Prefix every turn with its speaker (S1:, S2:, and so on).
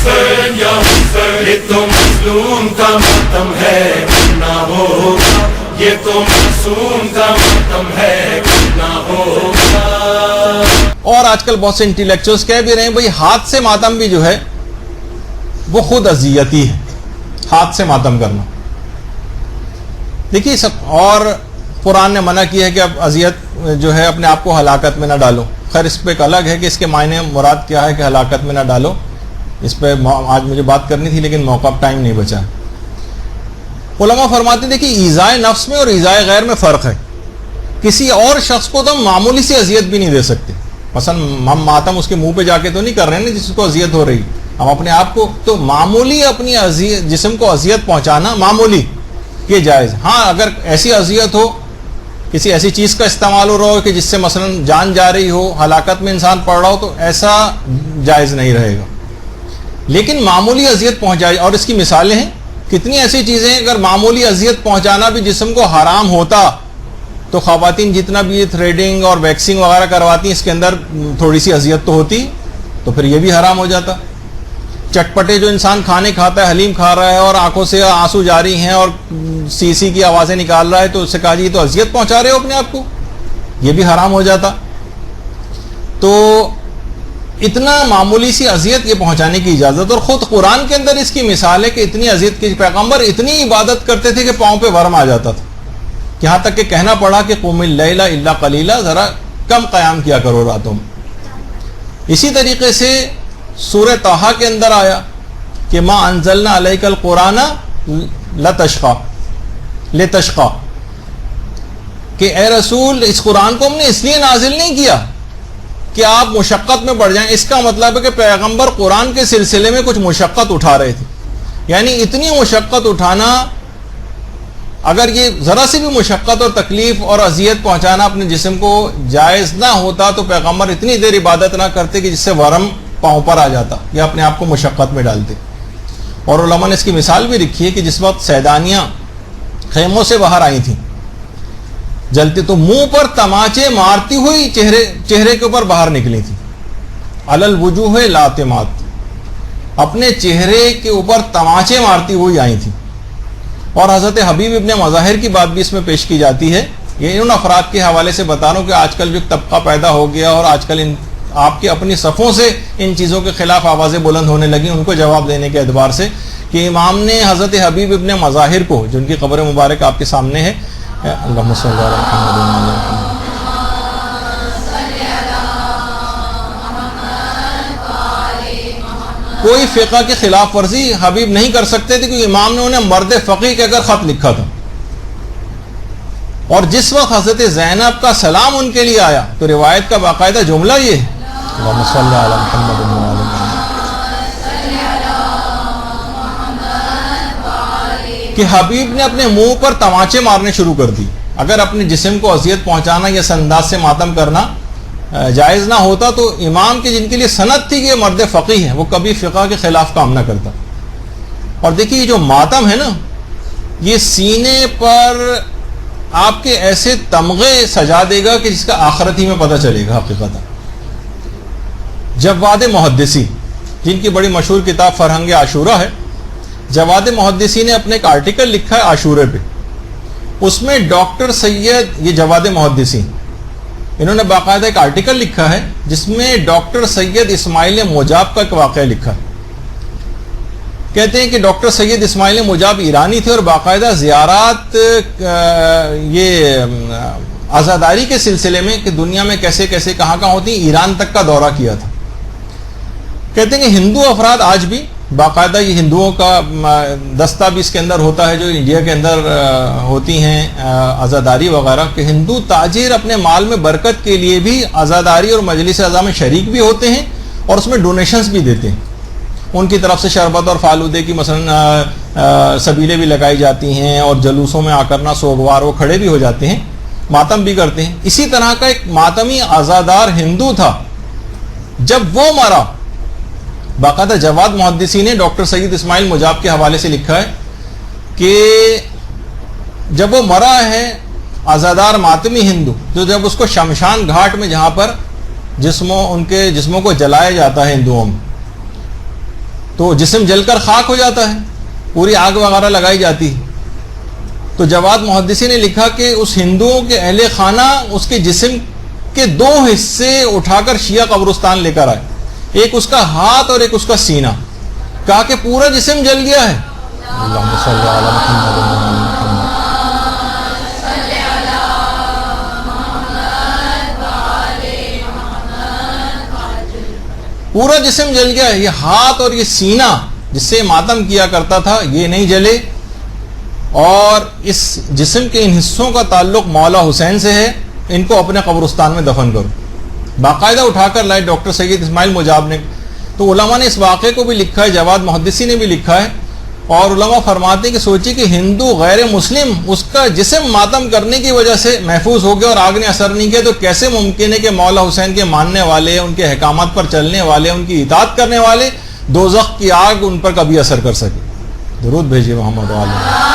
S1: حسین یا حسین، یہ تو مظلوم کا ماتم ہے نہ ہوگا، یہ تو معصوم کا ماتم ہے نہ ہوگا۔
S2: اور آج کل بہت سے انٹیلیکچوئلز کہہ بھی رہے ہیں بھئی ہاتھ سے ماتم بھی جو ہے وہ خود اذیتی ہے، ہاتھ سے ماتم کرنا۔ دیکھیے سب، اور قرآن نے منع کیا ہے کہ اب اذیت جو ہے اپنے آپ کو ہلاکت میں نہ ڈالو۔ خیر اس پہ ایک الگ ہے کہ اس کے معنی مراد کیا ہے کہ ہلاکت میں نہ ڈالو، اس پہ آج مجھے بات کرنی تھی لیکن موقع ٹائم نہیں بچا۔ علماء فرماتے ہیں دیکھیے ایذائے نفس میں اور ایذائے غیر میں فرق ہے۔ کسی اور شخص کو تو ہم معمولی سی اذیت بھی نہیں دے سکتے، مثلا ہم ماتم اس کے منہ پہ جا کے تو نہیں کر رہے ہیں جس کو اذیت ہو رہی، ہم اپنے آپ کو تو معمولی اپنی جسم کو اذیت پہنچانا معمولی یہ جائز۔ ہاں اگر ایسی اذیت ہو، کسی ایسی چیز کا استعمال ہو رہا ہو کہ جس سے مثلا جان جا رہی ہو، ہلاکت میں انسان پڑ رہا ہو، تو ایسا جائز نہیں رہے گا۔ لیکن معمولی اذیت پہنچائی، اور اس کی مثالیں ہیں کتنی ایسی چیزیں ہیں، اگر معمولی اذیت پہنچانا بھی جسم کو حرام ہوتا تو خواتین جتنا بھی تھریڈنگ اور ویکسنگ وغیرہ کرواتی ہیں اس کے اندر تھوڑی سی اذیت تو ہوتی، تو پھر یہ بھی حرام ہو جاتا۔ چٹپٹے جو انسان کھانے کھاتا ہے، حلیم کھا رہا ہے اور آنکھوں سے آنسو جاری ہیں اور سی سی کی آوازیں نکال رہا ہے، تو اس سے کہا جی تو اذیت پہنچا رہے ہو اپنے آپ کو، یہ بھی حرام ہو جاتا۔ تو اتنا معمولی سی اذیت یہ پہنچانے کی اجازت، اور خود قرآن کے اندر اس کی مثال ہے کہ اتنی اذیت کی پیغمبر اتنی عبادت کرتے تھے کہ پاؤں پہ ورم آ جاتا تھا، یہاں تک کہ کہنا پڑا کہ قم اللیل الا قلیلا، ذرا کم قیام کیا کرو راتوں میں۔ اسی طریقے سے سورہ طٰہٰ کے اندر آیا کہ ما انزلنا علیک القرآن لتشقی، کہ اے رسول اس قرآن کو ہم نے اس لیے نازل نہیں کیا کہ آپ مشقت میں پڑ جائیں۔ اس کا مطلب ہے کہ پیغمبر قرآن کے سلسلے میں کچھ مشقت اٹھا رہے تھے، یعنی اتنی مشقت اٹھانا، اگر یہ ذرا سی بھی مشقت اور تکلیف اور اذیت پہنچانا اپنے جسم کو جائز نہ ہوتا تو پیغمبر اتنی دیر عبادت نہ کرتے کہ جس سے ورم پاؤں پر آ جاتا یا اپنے آپ کو مشقت میں ڈالتے۔ اور علماء نے اس کی مثال بھی رکھی ہے کہ جس وقت سیدانیاں خیموں سے باہر آئی تھیں جلتی، تو منہ پر تماچے مارتی ہوئی چہرے کے اوپر باہر نکلی تھی، علی الوجوہ لاتمات، اپنے چہرے کے اوپر تماچے مارتی ہوئی آئی تھیں۔ اور حضرت حبیب ابن مظاہر کی بات بھی اس میں پیش کی جاتی ہے۔ یہ ان افراد کے حوالے سے بتا رہا ہوں کہ آج کل جو طبقہ پیدا ہو گیا اور آج کل آپ کے اپنی صفوں سے ان چیزوں کے خلاف آوازیں بلند ہونے لگیں، ان کو جواب دینے کے اعتبار سے کہ امام نے حضرت حبیب ابن مظاہر کو، جن کی قبر مبارک آپ کے سامنے ہے، اللہم صلی اللہ علیہ محمد، کوئی فقہ کی خلاف ورزی حبیب نہیں کر سکتے تھے، کیونکہ امام نے انہیں مرد فقیہ کہہ کر خط لکھا تھا۔ اور جس وقت حضرت زینب کا سلام ان کے لیے آیا تو روایت کا باقاعدہ جملہ یہ ہے، اللہم صلی علی محمد وعلی محمد، کہ حبیب نے اپنے منہ پر تماچے مارنے شروع کر دی۔ اگر اپنے جسم کو اذیت پہنچانا یا انداز سے ماتم کرنا جائز نہ ہوتا تو امام کے جن کے لیے سند تھی کہ یہ مرد فقیہ ہے، وہ کبھی فقہ کے خلاف کام نہ کرتا۔ اور دیکھیے یہ جو ماتم ہے نا، یہ سینے پر آپ کے ایسے تمغے سجا دے گا کہ جس کا آخرت ہی میں پتہ چلے گا حقیقت۔ جواد محدثی، جن کی بڑی مشہور کتاب فرہنگ عاشورہ ہے، جواد محدثی نے اپنے ایک آرٹیکل لکھا ہے عاشورے پہ، اس میں ڈاکٹر سید، یہ جواد محدثی انہوں نے باقاعدہ ایک آرٹیکل لکھا ہے جس میں ڈاکٹر سید اسماعیل مجاب کا ایک واقعہ لکھا ہے۔ کہتے ہیں کہ ڈاکٹر سید اسماعیل مجاب ایرانی تھے اور باقاعدہ زیارات یہ عزاداری کے سلسلے میں کہ دنیا میں کیسے کیسے کہاں کہاں ہوتی ہیں، ایران تک کا دورہ کیا تھا۔ کہتے ہیں کہ ہندو افراد آج بھی باقاعدہ، یہ ہندوؤں کا دستہ بھی اس کے اندر ہوتا ہے جو انڈیا کے اندر ہوتی ہیں عزاداری وغیرہ، کہ ہندو تاجر اپنے مال میں برکت کے لیے بھی عزاداری اور مجلس اعضاء میں شریک بھی ہوتے ہیں اور اس میں ڈونیشنز بھی دیتے ہیں۔ ان کی طرف سے شربت اور فالودے کی مثلا سبیلیں بھی لگائی جاتی ہیں اور جلوسوں میں آ کرنا سوگوار وہ کھڑے بھی ہو جاتے ہیں، ماتم بھی کرتے ہیں۔ اسی طرح کا ایک ماتمی عزادار ہندو تھا، جب وہ مرا، باقاعدہ جواد محدثی نے ڈاکٹر سید اسماعیل مجاب کے حوالے سے لکھا ہے کہ جب وہ مرا ہے عزادار ماتمی ہندو، تو جب اس کو شمشان گھاٹ میں جہاں پر ان کے جسموں کو جلایا جاتا ہے ہندوؤں میں، تو جسم جل کر خاک ہو جاتا ہے، پوری آگ وغیرہ لگائی جاتی ہے. تو جواد محدثی نے لکھا کہ اس ہندوؤں کے اہل خانہ اس کے جسم کے 2 حصے اٹھا کر شیعہ قبرستان لے کر آئے، ایک اس کا ہاتھ اور ایک اس کا سینہ. کہا کہ پورا جسم جل گیا ہے. اللہم صلی علی محمد و علی محمد. پورا جسم جل گیا ہے. یہ ہاتھ اور یہ سینہ جس سے ماتم کیا کرتا تھا یہ نہیں جلے، اور اس جسم کے ان حصوں کا تعلق مولا حسین سے ہے، ان کو اپنے قبرستان میں دفن کرو. باقاعدہ اٹھا کر لائے ڈاکٹر سید اسماعیل مجاب نے. تو علماء نے اس واقعے کو بھی لکھا ہے، جواد محدثی نے بھی لکھا ہے، اور علماء فرماتے ہیں کہ سوچی کہ ہندو غیر مسلم اس کا جسم ماتم کرنے کی وجہ سے محفوظ ہو گیا اور آگ نے اثر نہیں کیا، تو کیسے ممکن ہے کہ مولا حسین کے ماننے والے، ان کے احکامات پر چلنے والے، ان کی اطاعت کرنے والے دوزخ کی آگ ان پر کبھی اثر کر سکے. درود بھیجیے محمد و علیہ.